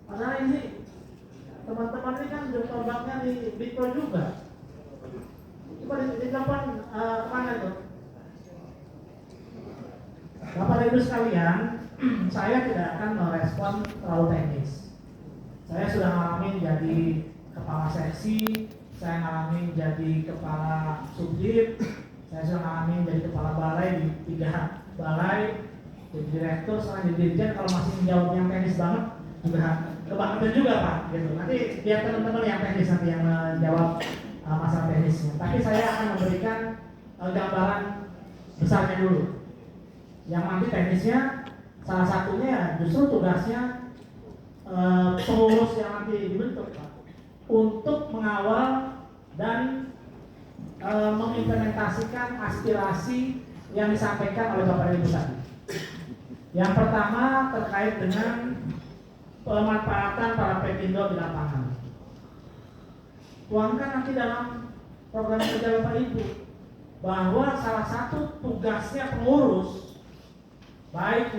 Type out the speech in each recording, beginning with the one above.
Padahal ini teman-teman ini kan berkorbannya di Bitcoin juga. Coba ditelepon kemana itu? Bapak Ibu sekalian, saya tidak akan merespon terlalu teknis. Saya sudah ngalamin jadi kepala seksi, saya ngalamin jadi kepala subdit, saya sudah ngalamin jadi kepala balai di 3 balai, jadi direktur, sekarang jadi dirjen. Kalau masih menjawab yang teknis banget juga kebangetan juga Pak. Gitu. Nanti biar teman-teman yang teknis nanti yang menjawab masalah teknisnya. Tapi saya akan memberikan gambaran besarnya dulu. Yang nanti teknisnya salah satunya justru tugasnya pengurus yang nanti dibentuk Pak, untuk mengawal dan mengimplementasikan aspirasi yang disampaikan oleh Bapak Ibu tadi. Yang pertama terkait dengan pemanfaatan para pekindo di lapangan. Tuangkan nanti dalam program kerja Bapak Ibu bahwa salah satu tugasnya pengurus baik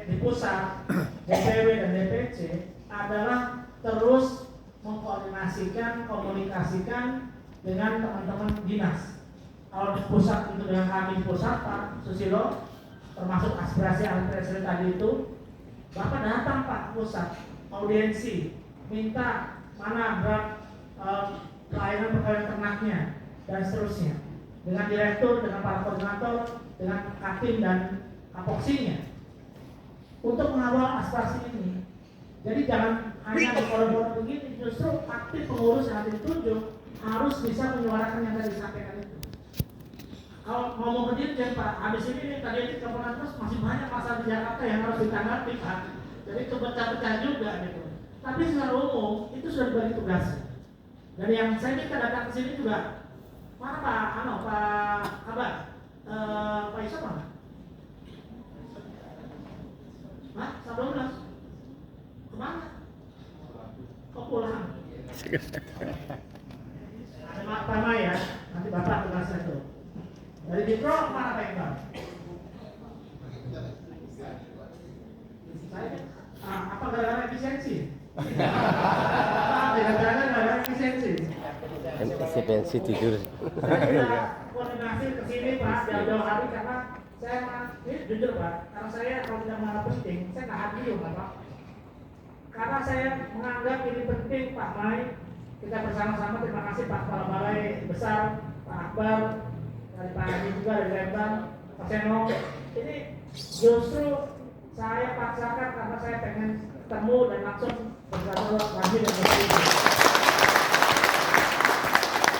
di pusat, DPW dan DPC adalah terus mengkoordinasikan, komunikasikan dengan teman-teman dinas. Kalau di pusat itu dengan kami pusat Pak Susilo, termasuk aspirasi tadi itu, Bapak datang Pak pusat, audiensi, minta mana pelayanan ternaknya dan seterusnya, dengan direktur, dengan para koordinator, dengan hakim dan kapoksinya, untuk mengawal aspirasi ini. Jadi jangan hanya berkorban begini, justru aktif pengurus yang ditunjuk harus bisa menyuarakan yang tadi disampaikan itu. Kalau ngomong ke dirjen Pak, habis ini tadi kemudian terus masih banyak masalah di Jakarta yang harus ditanggapi Pak. Jadi kepecah-pecah juga gitu. Tapi secara umum itu sudah dibagi tugasnya. Dan yang saya minta datang ke sini juga, mana Pak? Pak Kabar, Pak Iso mana? Hah? 12? Kemana? Kok pulang? Ada Pak Tama ya, nanti Bapak tugasnya itu. Dari Dipro mana Pak Iqbal? Saya apa gara-gara efisiensi? Gara-gara efisiensi. Efisiensi tidur. Saya sudah koordinasi ke sini Pak jauh-jauh hari karena saya ini jujur Pak, karena saya kalau tidak menganggap penting, saya nggak hadir Pak. Karena saya menganggap ini penting Pak Mai, kita bersama-sama. Terima kasih Pak Kepala Balai Besar, Pak Akbar, dari Pak Haji juga dari Lembang, Pak Seno. Ini justru saya paksakan karena saya pengen ketemu dan langsung bersama lagi dan bersama.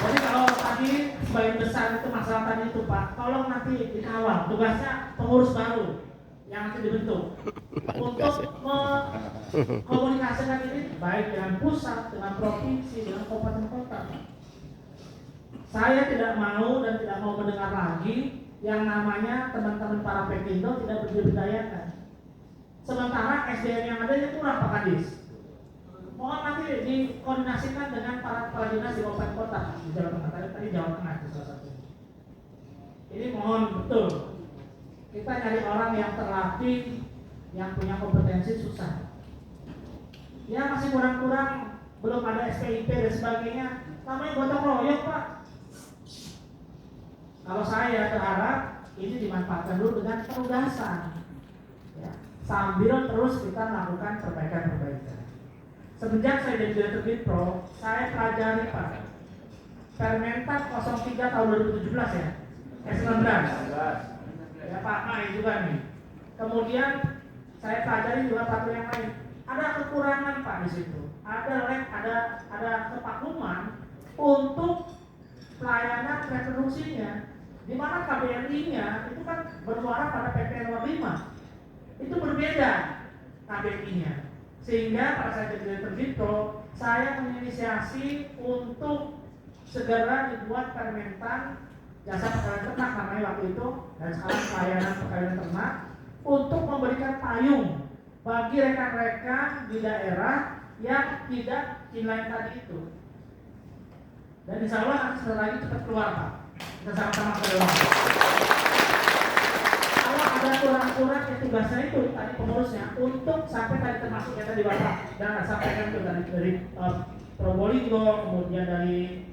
Jadi kalau tadi sebagian besar itu masalah tadi itu Pak, tolong nanti dikawal. Tugasnya pengurus baru yang nanti dibentuk untuk mengkomunikasikan ini baik dengan pusat, dengan provinsi, dengan kabupaten kota. Saya tidak mau dan tidak mau mendengar lagi yang namanya teman-teman para pekindo tidak berdiberdayakan. Sementara SDM yang ada itu kurang Pak Kadis. Mohon nanti dikoordinasikan dengan para kepala dinas di kabupaten kota di Jawa Tengah. Tadi Jawa Tengah itu salah satu. Ini mohon betul. Kita nyari orang yang terlatih, yang punya kompetensi susah. Ya masih kurang-kurang, belum ada SPIP dan sebagainya. Namanya gotong royong Pak. Kalau saya berharap ini dimanfaatkan dulu dengan penugasan, ya, sambil terus kita melakukan perbaikan-perbaikan. Semenjak saya jadi direktur Bitpro, saya pelajari Pak Permentab 03 tahun 2017 ya, 19. Ya Pak Mai juga nih. Kemudian saya pelajari juga peraturan yang lain. Ada kekurangan Pak di situ. Ada kepakluman untuk pelayanan reproduksinya. Di mana KBLI-nya itu kan bermuara pada PP nomor 5. Itu berbeda KBLI-nya. Sehingga pada saat jadi direktur Bitpro, saya menginisiasi untuk segera dibuat permentan jasa perkawinan ternak namanya waktu itu, dan sekarang pelayanan perkawinan ternak, untuk memberikan payung bagi rekan-rekan di daerah yang tidak inline tadi itu. Dan insya Allah nanti sebentar lagi cepat keluar Pak. Kita sama-sama keluar. Kalau ada kurang-kurang tugasnya itu tadi pengurusnya untuk sampai tadi termasuk yang tadi Bapak dan sampaikan itu dari Probolinggo, kemudian dari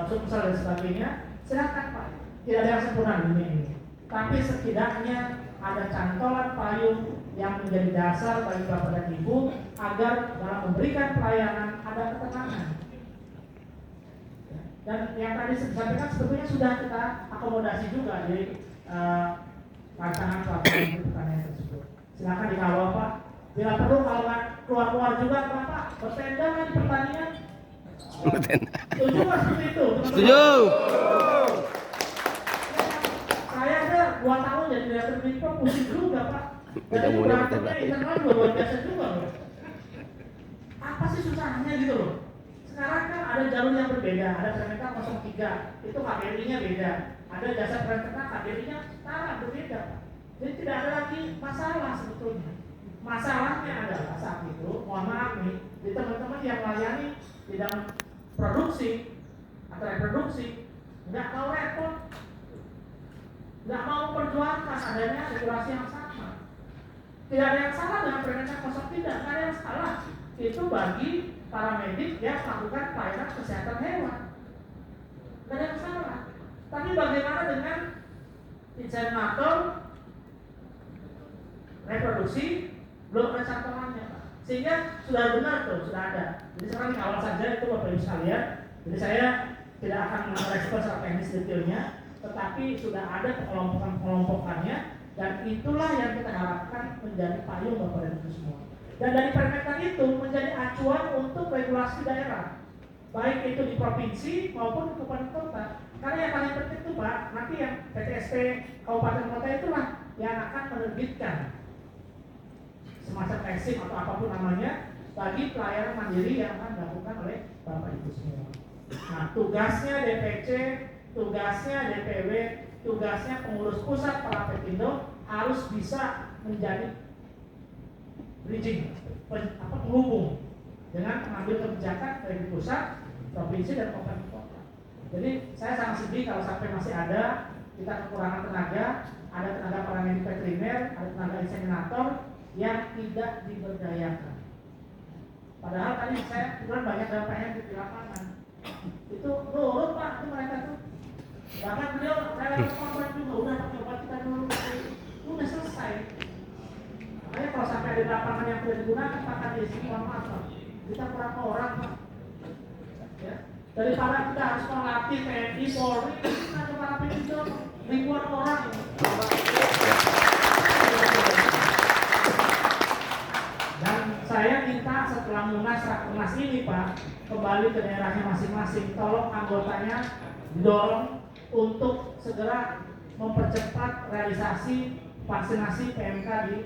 Sumsel dan sebagainya. Silakan Pak, tidak ada yang sempurna di dunia ini, tapi setidaknya ada cantolan payung yang menjadi dasar bagi Bapak dan Ibu agar dalam memberikan pelayanan ada ketenangan. Dan yang tadi disampaikan sebetulnya sudah kita akomodasi juga di rancangan pertanyaan tersebut. Silakan dikawal Pak. Bila perlu kalau nggak keluar juga Bapak bertenda di pertandingan. Setuju nggak seperti itu? Setuju. Saya ada 2 tahun jadi direktur Bidpro pusing juga Pak. Udah mulai bertenda. Internal luar biasa juga loh. Apa sih susahnya gitu loh? Sekarang kan ada jalur yang berbeda, ada Permendak 03, itu KBRI-nya beda. Ada jasa perencanaan KBRI-nya setara, berbeda. Jadi tidak ada lagi masalah sebetulnya. Masalahnya adalah saat itu, mohon maaf nih, di teman-teman yang melayani bidang produksi atau reproduksi, nggak mau repot, nggak mau memperjuangkan adanya regulasi yang sama. Tidak ada yang salah dengan Permendak 03, nggak ada yang salah. Itu bagi para medik yang melakukan pelayanan kesehatan hewan. Tidak ada yang salah. Tapi bagaimana dengan inseminator reproduksi belum ada cantolannya, Pak. Sehingga sudah benar tuh, sudah ada. Jadi sekarang dikawal saja itu Bapak Ibu sekalian. Jadi saya tidak akan merespon secara teknis detailnya, tetapi sudah ada pengelompokannya dan itulah yang kita harapkan menjadi payung Bapak dan Ibu semua. Dan dari Permendak itu menjadi acuan untuk regulasi daerah, baik itu di provinsi maupun di kabupaten kota. Karena yang paling penting itu Pak, nanti yang PTSP kabupaten kota itulah yang akan menerbitkan semacam eksim atau apapun namanya bagi pelayanan mandiri yang akan dilakukan oleh Bapak Ibu semua. Nah, tugasnya DPC, tugasnya DPW, tugasnya pengurus pusat para Pepindo harus bisa menjadi bridging, penghubung dengan pengambil kebijakan dari pusat, provinsi dan kabupaten kota. Jadi saya sangat sedih kalau sampai masih ada kita kekurangan tenaga, ada tenaga paramedik veteriner, ada tenaga inseminator yang tidak diberdayakan. Padahal tadi saya kebetulan banyak dampaknya di lapangan. Itu nurut Pak, itu mereka tuh. Bahkan beliau saya kontrak juga udah pakai obat kita dulu, udah selesai. Makanya kalau sampai ada lapangan yang tidak digunakan, maka di sini mohon maaf Pak, kita kurang orang Pak. Ya. Daripada kita harus melatih TNI, Polri, kita coba rapin itu ribuan orang. Dan saya minta setelah Rakernas ini Pak, kembali ke daerahnya masing-masing, tolong anggotanya didorong untuk segera mempercepat realisasi vaksinasi PMK di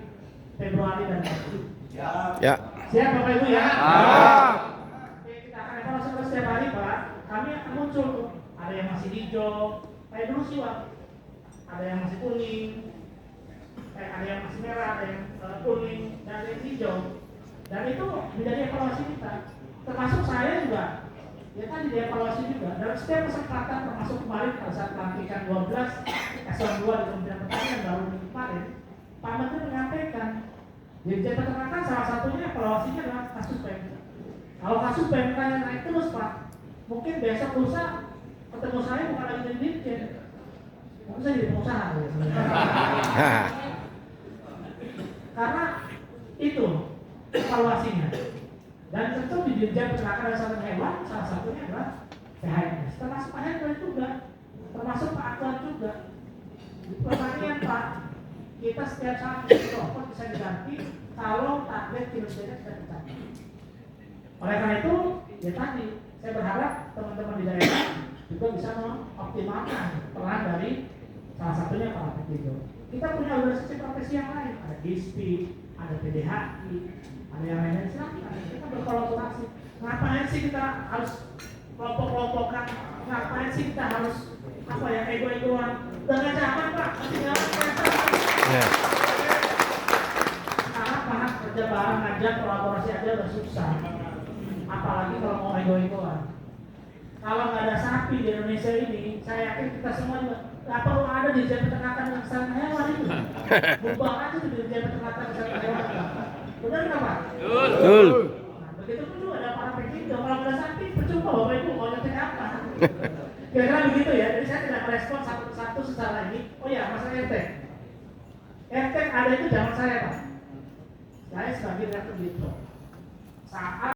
Februari dan Maret. Ya. Siap Bapak Ibu ya? Oke, kita akan evaluasi setiap hari Pak. Kami akan muncul tuh. Ada yang masih hijau, kayak dulu sih Pak. Ada yang masih kuning, kayak ada yang masih merah, ada yang kuning, dan ada yang hijau. Dan itu menjadi evaluasi kita. Termasuk saya juga. Ya kan dievaluasi juga. Dalam setiap kesempatan termasuk kemarin pada saat pelantikan 12 eselon 2 di Kementerian Pertanian baru kemarin, Pak Menteri menyampaikan Dirjen Peternakan salah satunya evaluasinya adalah kasus PMK. Kalau kasus PMK yang naik terus Pak, mungkin besok lusa ketemu saya bukan lagi jadi dirjen, mungkin saya jadi pengusaha ya, karena itu evaluasinya. Dan tentu di Dirjen Peternakan dan Kesehatan Hewan salah satunya adalah PHNS, termasuk Pak Hendra juga, termasuk Pak Akbar juga. Di pertanian Pak, kita setiap saat robot bisa diganti kalau target kinerjanya tidak tercapai. Oleh karena itu, ya tadi saya berharap teman-teman di daerah juga bisa mengoptimalkan peran dari salah satunya para Pepindo. Kita punya organisasi profesi yang lain, ada DISPI, ada PDHI, ada yang lain-lain. Silakan kita berkolaborasi. Ngapain sih kita harus kelompok-kelompokan? Ngapain sih kita harus apa ya ego-egoan? Udah nggak zaman Pak, tinggal karena paham kerja bareng aja, kolaborasi aja udah susah. Apalagi kalau mau ego-egoan. Kalau nggak ada sapi di Indonesia ini, saya yakin kita semua juga Nggak perlu ada di Dirjen Peternakan dan Kesehatan Hewan itu. Bumbang aja di Dirjen Peternakan dan Kesehatan Hewan. Benar nggak Pak? Betul. Nah, begitu pun juga ada para P3 kalau udah sakit percuma Bapak Ibu mau nyetek apa? Kira-kira begitu ya. Jadi saya tidak merespon satu persatu secara ini. Oh ya, masalah RT. RT ada itu zaman saya Pak. Saya sebagai direktur Ditro. Saat